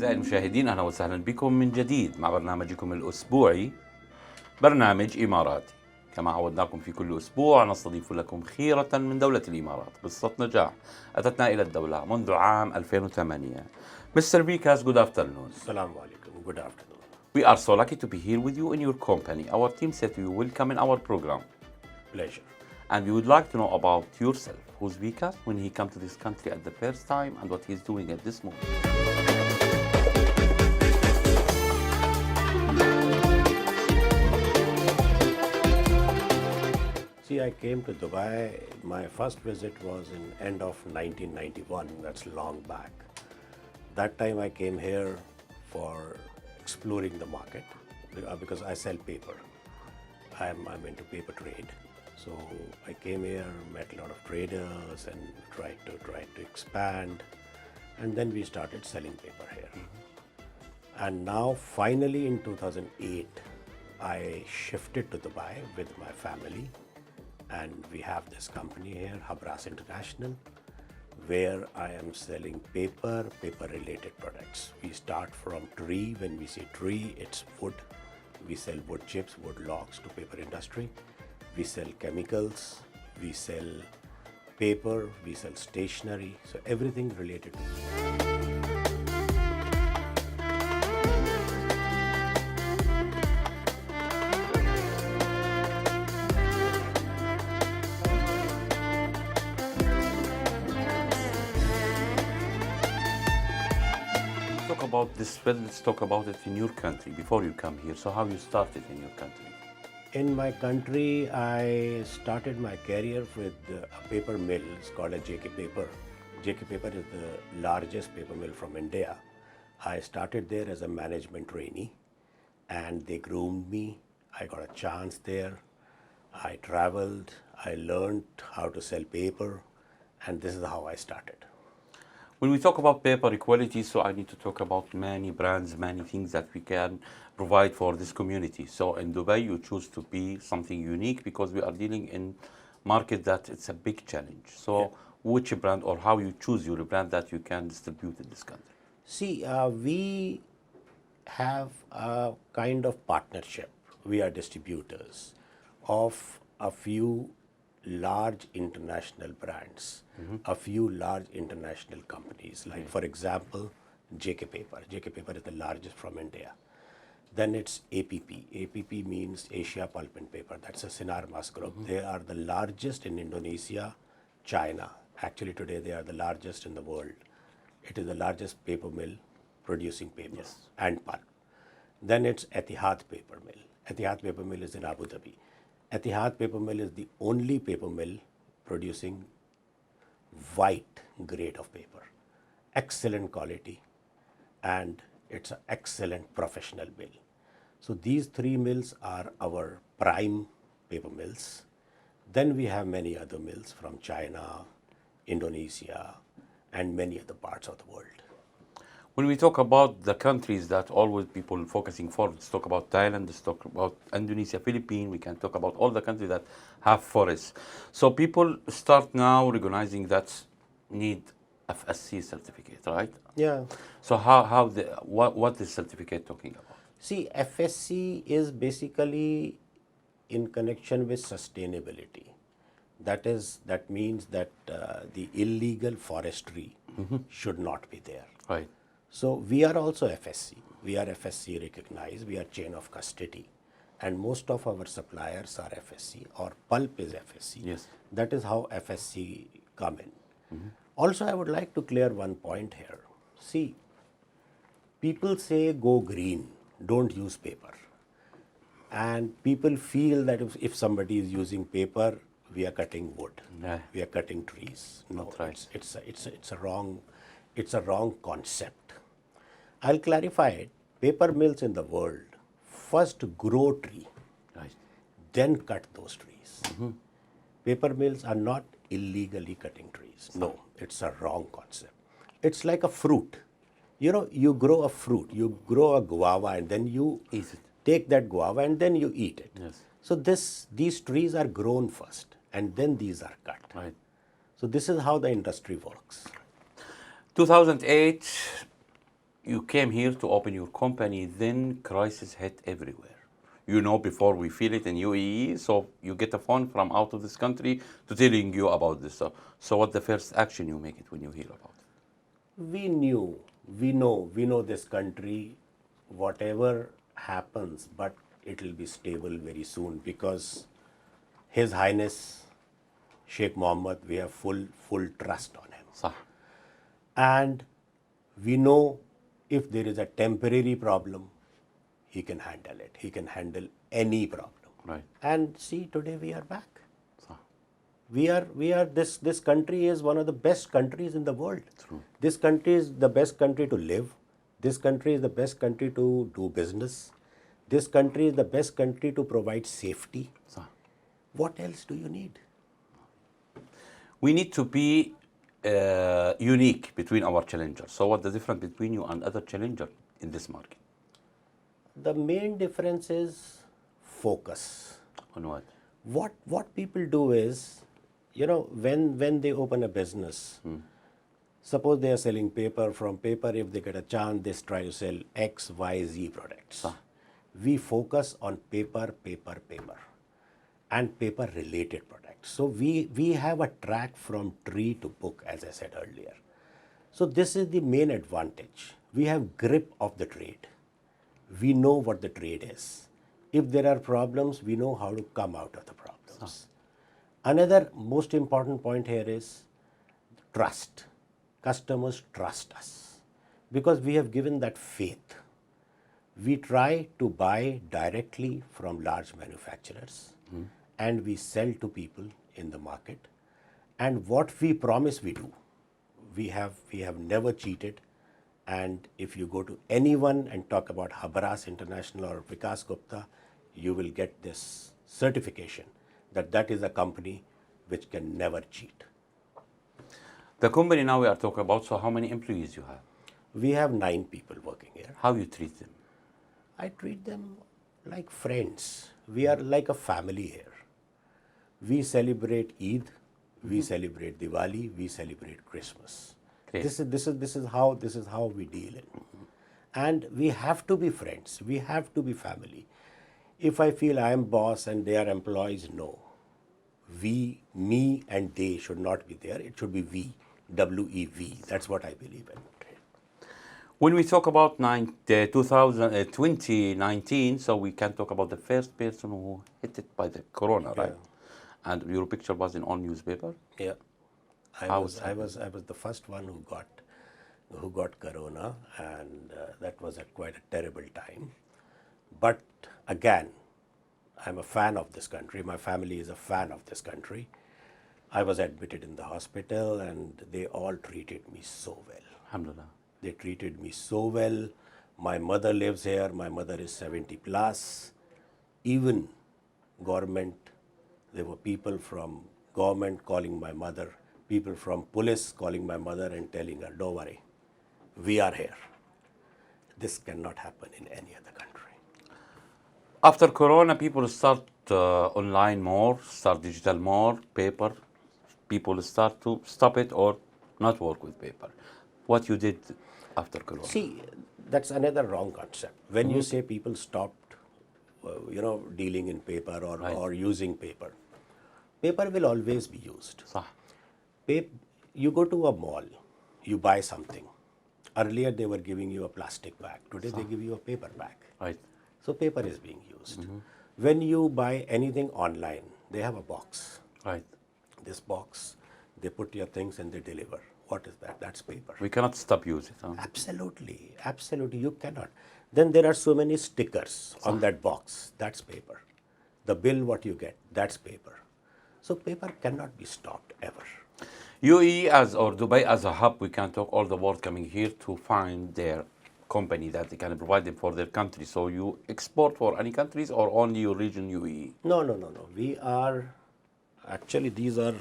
أعزائي المشاهدين، أهلا وسهلا بكم من جديد مع برنامجكم الأسبوعي برنامج إماراتي. كما عودناكم في كل أسبوع نستضيف لكم خيرة من دولة الإمارات، قصة نجاح أتتنا إلى الدولة منذ عام 2008. Mr. Vikas, good afternoon. Assalamu alaikum. Good afternoon. We are so lucky to be here with you in your company. Our team said you will come in our program. Pleasure. And we would like to know about yourself. Who's Vikas, when he came to this country at the first time, and what he's doing at this moment. See, I came to Dubai. My first visit was in end of 1991. That's long back. That time I came here for exploring the market because I sell paper. I'm into paper trade. So I came here, met a lot of traders and tried to expand. And then we started selling paper here. And now finally in 2008, I shifted to Dubai with my family. And we have this company here, Habras International, where I am selling paper-related products. We start from tree. When we say tree, it's wood. We sell wood chips, wood logs to paper industry. We sell chemicals, we sell paper, we sell stationery, so everything related to it. Talk about this field, let's talk about it in your country before you come here. So how you started in your country? In my country, I started my career with a paper mill. It's called a JK Paper. JK Paper is the largest paper mill from India. I started there as a management trainee and they groomed me. I got a chance there. I traveled, I learned how to sell paper, and this is how I started. When we talk about paper equality, so I need to talk about many brands, many things that we can provide for this community. So in Dubai, you choose to be something unique because we are dealing in market that it's a big challenge. So which brand or how you choose your brand that you can distribute in this country? See, we have a kind of partnership. We are distributors of a few large international brands, a few large international companies, like for example, JK Paper. JK Paper is the largest from India. Then it's APP. APP means Asia Pulp and Paper. That's a Sinarmas group. They are the largest in Indonesia, China. Actually today they are the largest in the world. It is the largest paper mill producing paper and pulp. Then it's Etihad Paper Mill. Etihad Paper Mill is in Abu Dhabi. Etihad Paper Mill is the only paper mill producing white grade of paper. Excellent quality, and it's an excellent professional mill. So these three mills are our prime paper mills. Then we have many other mills from China, Indonesia, and many other parts of the world. When we talk about the countries that always people focusing for, let's talk about Thailand, let's talk about Indonesia, Philippines, we can talk about all the countries that have forests. So people start now recognizing that need FSC certificate, right? Yeah. So what is certificate talking about? See, FSC is basically in connection with sustainability. That means that the illegal forestry should not be there. Right. So we are also FSC. We are FSC recognized. We are chain of custody. And most of our suppliers are FSC, or pulp is FSC. Yes. That is how FSC come in. Also, I would like to clear one point here. See, people say go green, don't use paper. And people feel that if somebody is using paper, we are cutting wood, we are cutting trees. No, right. It's a wrong concept. I'll clarify it. Paper mills in the world first grow tree, Right. then cut those trees. Paper mills are not illegally cutting trees. No, it's a wrong concept. It's like a fruit. You know, you grow a fruit, you grow a guava, and then you Eat it. take that guava and then you eat it. Yes. So these trees are grown first, and then these are cut. Right. So this is how the industry works. 2008, you came here to open your company, then crisis hit everywhere. You know, before we feel it in UAE, so you get a phone from out of this country to telling you about this stuff. So what the first action you make it when you hear about it? We know this country, whatever happens, but it will be stable very soon because His Highness Sheikh Mohammed, we have full trust on him. صح. And we know if there is a temporary problem, he can handle it. He can handle any problem. Right. And see, today we are back. صح. This country is one of the best countries in the world. True. This country is the best country to live. This country is the best country to do business. This country is the best country to provide safety. صح. What else do you need? We need to be unique between our challengers. So what's the difference between you and other challenger in this market? The main difference is focus. On what? What people do is, you know, when they open a business, suppose they are selling paper. From paper, if they get a chance, they try to sell X, Y, Z products. We focus on paper, and paper-related products. So we have a track from tree to book, as I said earlier. So this is the main advantage. We have grip of the trade. We know what the trade is. If there are problems, we know how to come out of the problems. Another most important point here is trust. Customers trust us because we have given that faith. We try to buy directly from large manufacturers and we sell to people in the market. And what we promise, we do. We have never cheated. And if you go to anyone and talk about Habras International or Vikas Gupta, you will get this certification that that is a company which can never cheat. The company now we are talking about, so how many employees you have? We have 9 people working here. How you treat them? I treat them like friends. We are like a family here. We celebrate Eid, we celebrate Diwali, we celebrate Christmas. Okay. This is how we deal it. And we have to be friends. We have to be family. If I feel I am boss and they are employees, no. We, me and they should not be there. It should be we, W-E-V. That's what I believe in. When we talk about 2019, so we can talk about the first person who hit it by the corona, right? And your picture was in all newspaper. Yeah, I was the first one who got corona, and that was quite a terrible time. But again, I'm a fan of this country. My family is a fan of this country. I was admitted in the hospital, and they all treated me so well. Alhamdulillah. They treated me so well. My mother lives here. My mother is 70 plus. Even government, there were people from government calling my mother, people from police calling my mother and telling her, don't worry, we are here. This cannot happen in any other country. After corona, people start online more, start digital more, paper. People start to stop it or not work with paper. What you did after corona? See, that's another wrong concept. When you say people stopped, dealing in paper or using paper, paper will always be used. صح. You go to a mall, you buy something. Earlier they were giving you a plastic bag. Today they give you a paper bag. Right. So paper is being used. When you buy anything online, they have a box. Right. This box, they put your things and they deliver. What is that? That's paper. We cannot stop using it. Huh? Absolutely, absolutely, you cannot. Then there are so many stickers on that box. That's paper. The bill, what you get, that's paper. So paper cannot be stopped ever. UAE or Dubai as a hub, we can talk all the world coming here to find their company that they can provide them for their country. So you export for any countries or only your region UAE? No. We are actually these are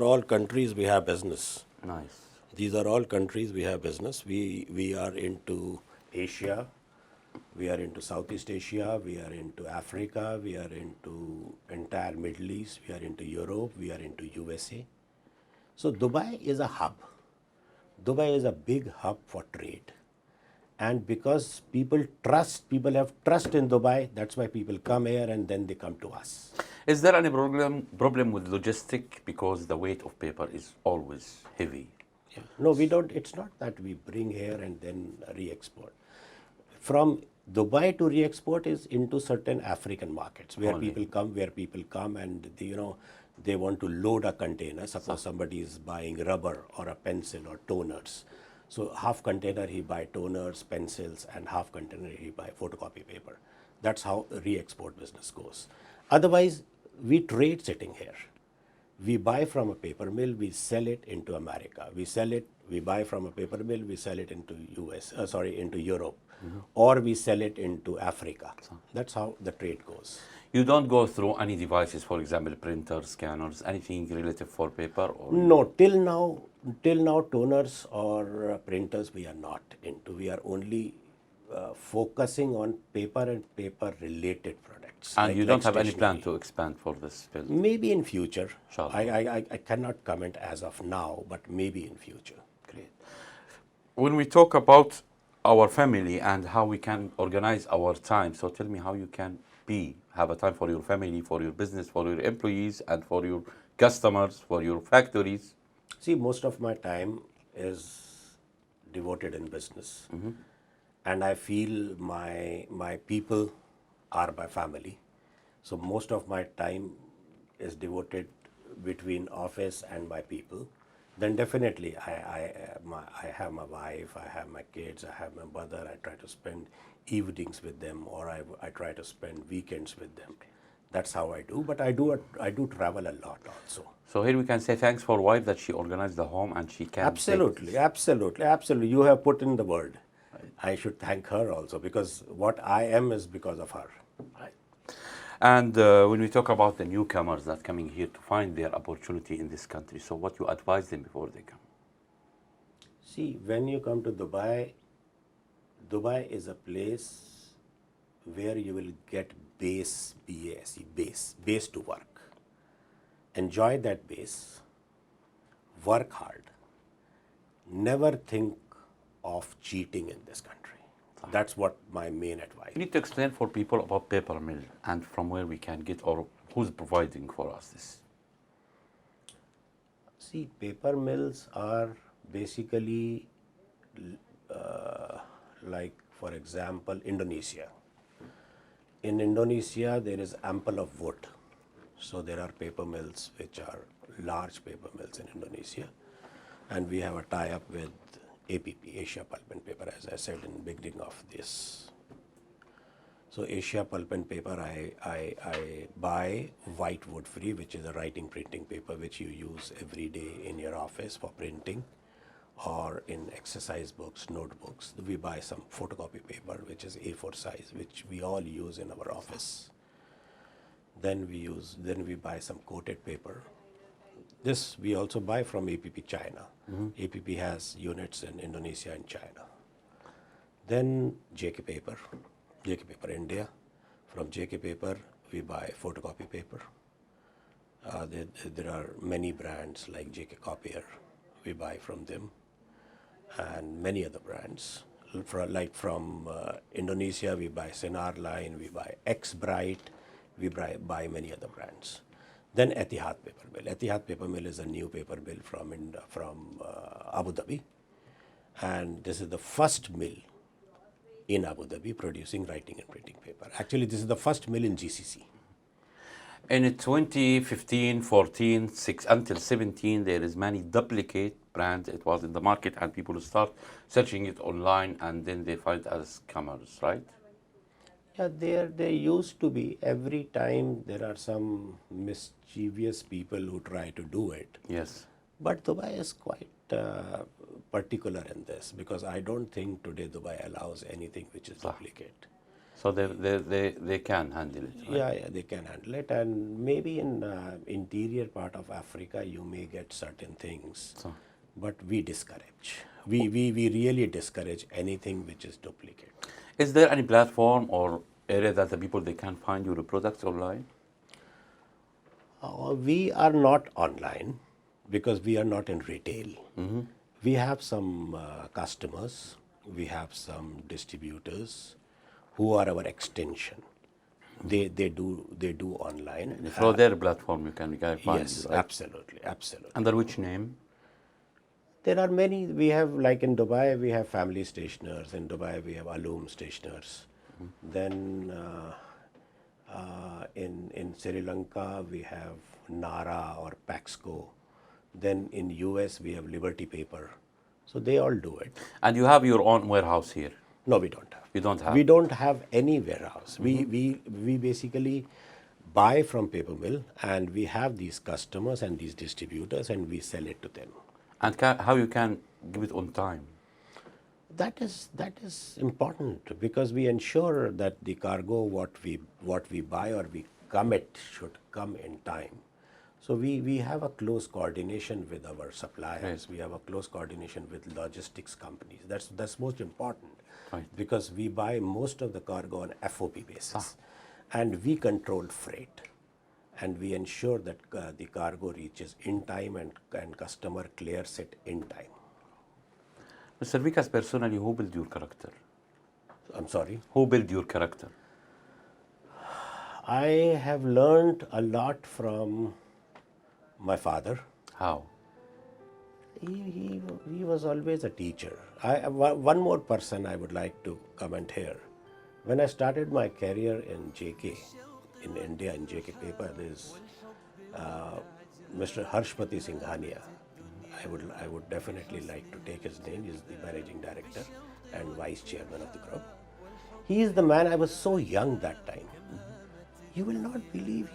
all countries we have business. Nice. These are all countries we have business. We are into Asia, we are into Southeast Asia, we are into Africa, we are into entire Middle East, we are into Europe, we are into USA. So Dubai is a hub. Dubai is a big hub for trade. And because people have trust in Dubai, that's why people come here and then they come to us. Is there any problem with logistic because the weight of paper is always heavy? Yeah. No, we don't. It's not that we bring here and then re-export. From Dubai to re-export is into certain African markets where people come and they want to load a container. Suppose somebody is buying rubber or a pencil or toners. So half container he buy toners, pencils, and half container he buy photocopy paper. That's how re-export business goes. Otherwise, we trade sitting here. We buy from a paper mill, we sell it into America. We buy from a paper mill, we sell it into into Europe, or we sell it into Africa. That's how the trade goes. You don't go through any devices, for example, printers, scanners, anything related for paper? Or No, till now, toners or printers we are not into. We are only focusing on paper and paper-related products. And you don't have any plan to expand for this field? Maybe in future. Sure. I cannot comment as of now, but maybe in future. Great. When we talk about our family and how we can organize our time, so tell me how you can have a time for your family, for your business, for your employees, and for your customers, for your factories. See, most of my time is devoted in business. And I feel my people are my family. So most of my time is devoted between office and my people. Then definitely I have my wife, I have my kids, I have my mother. I try to spend evenings with them, or I try to spend weekends with them. That's how I do. But I do travel a lot also. So here we can say thanks for wife that she organized the home and she can Absolutely. You have put in the word. I should thank her also, because what I am is because of her. Right. And when we talk about the newcomers that coming here to find their opportunity in this country, so what you advise them before they come? See, when you come to Dubai is a place where you will get base to work. Enjoy that base, work hard, never think of cheating in this country. That's what my main advice. You need to explain for people about paper mill and from where we can get, or who's providing for us this. See, paper mills are basically like, for example, Indonesia. In Indonesia, there is ample of wood. So there are paper mills which are large paper mills in Indonesia. And we have a tie-up with APP, Asia Pulp and Paper, as I said in the beginning of this. So Asia Pulp and Paper, I buy white wood free, which is a writing printing paper which you use every day in your office for printing, or in exercise books, notebooks. We buy some photocopy paper which is A4 size, which we all use in our office. Then we buy some coated paper. This we also buy from APP China. APP has units in Indonesia and China. Then JK Paper India. From JK Paper, we buy photocopy paper. There are many brands like JK Copier. We buy from them, and many other brands. From Indonesia, we buy Sinar Line, we buy X-Bright, we buy many other brands. Then Etihad Paper Mill. Etihad Paper Mill is a new paper mill from Abu Dhabi, and this is the first mill in Abu Dhabi producing writing and printing paper. Actually, this is the first mill in GCC. In 2015, 14, 6 until 17, there is many duplicate brands. It was in the market, and people start searching it online, and then they find as scammers, right? Yeah, there used to be. Every time there are some mischievous people who try to do it. Yes. But Dubai is quite particular in this, because I don't think today Dubai allows anything which is duplicate. So they can handle it, right? Yeah, they can handle it. And maybe in interior part of Africa, you may get certain things. But we discourage. We really discourage anything which is duplicate. Is there any platform or area that the people they can find your products online? We are not online because we are not in retail. We have some customers we have some distributors who are our extension. They do online. Through their platform, you can find Yes, it, right? absolutely. Under which name? There are many. We have, like in Dubai, we have Family Stationers. In Dubai, we have Alum Stationers. Then in Sri Lanka, we have Nara or Paxco. Then in US, we have Liberty Paper. So they all do it. And you have your own warehouse here. No, we don't have. You don't have. We don't have any warehouse. We basically buy from paper mill, and we have these customers and these distributors, and we sell it to them. And how you can give it on time? That is important, because we ensure that the cargo what we buy or we commit should come in time. So we have a close coordination with our suppliers. We have a close coordination with logistics companies. That's most important, Right. because we buy most of the cargo on FOB basis, and we control freight, and we ensure that the cargo reaches in time and customer clears it in time. Mr. Vikas, personally, who built your character? I'm sorry. Who built your character? I have learned a lot from my father. How? He was always a teacher. One more person I would like to comment here. When I started my career in JK, in India, in JK paper, there's Mr. Harshpati Singhania. I would definitely like to take his name. He's the managing director and vice chairman of the group. He is the man. I was so young that time. You will not believe,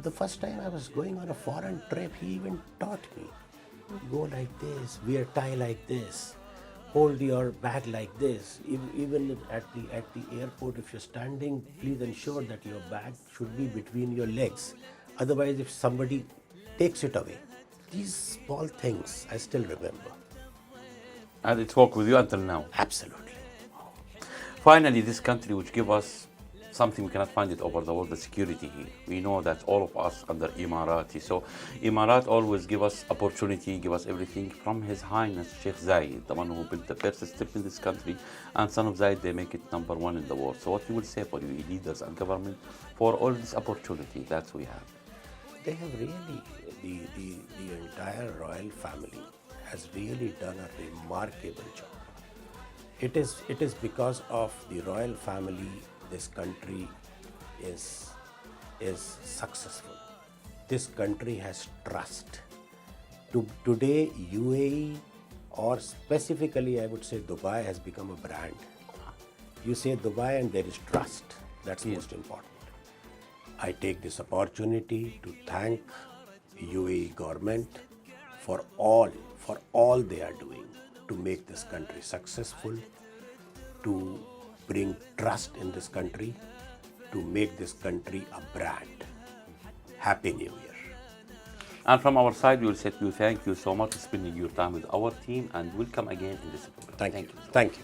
the first time I was going on a foreign trip, he even taught me. Go like this, wear tie like this, hold your bag like this. Even at the airport, if you're standing, please ensure that your bag should be between your legs. Otherwise, if somebody takes it away. These small things I still remember. And it's worked with you until now? Absolutely. Finally, this country which give us something we cannot find it over the world, the security here. We know that all of us under EMARATI. So Emirat always give us opportunity, give us everything from His Highness Sheikh Zayed, the one who built the first step in this country, and son of Zayed, they make it #1 in the world. So what you will say for you leaders and government for all this opportunity that we have? They have really, the entire royal family has really done a remarkable job. It is because of the royal family this country is successful. This country has trust. Today, UAE, or specifically I would say Dubai, has become a brand. You say Dubai and there is trust. That's most important. I take this opportunity to thank UAE government for all they are doing to make this country successful, to bring trust in this country, to make this country a brand. Happy New Year. And from our side, we will say to you, thank you so much for spending your time with our team, and we'll come again in this program. Thank you.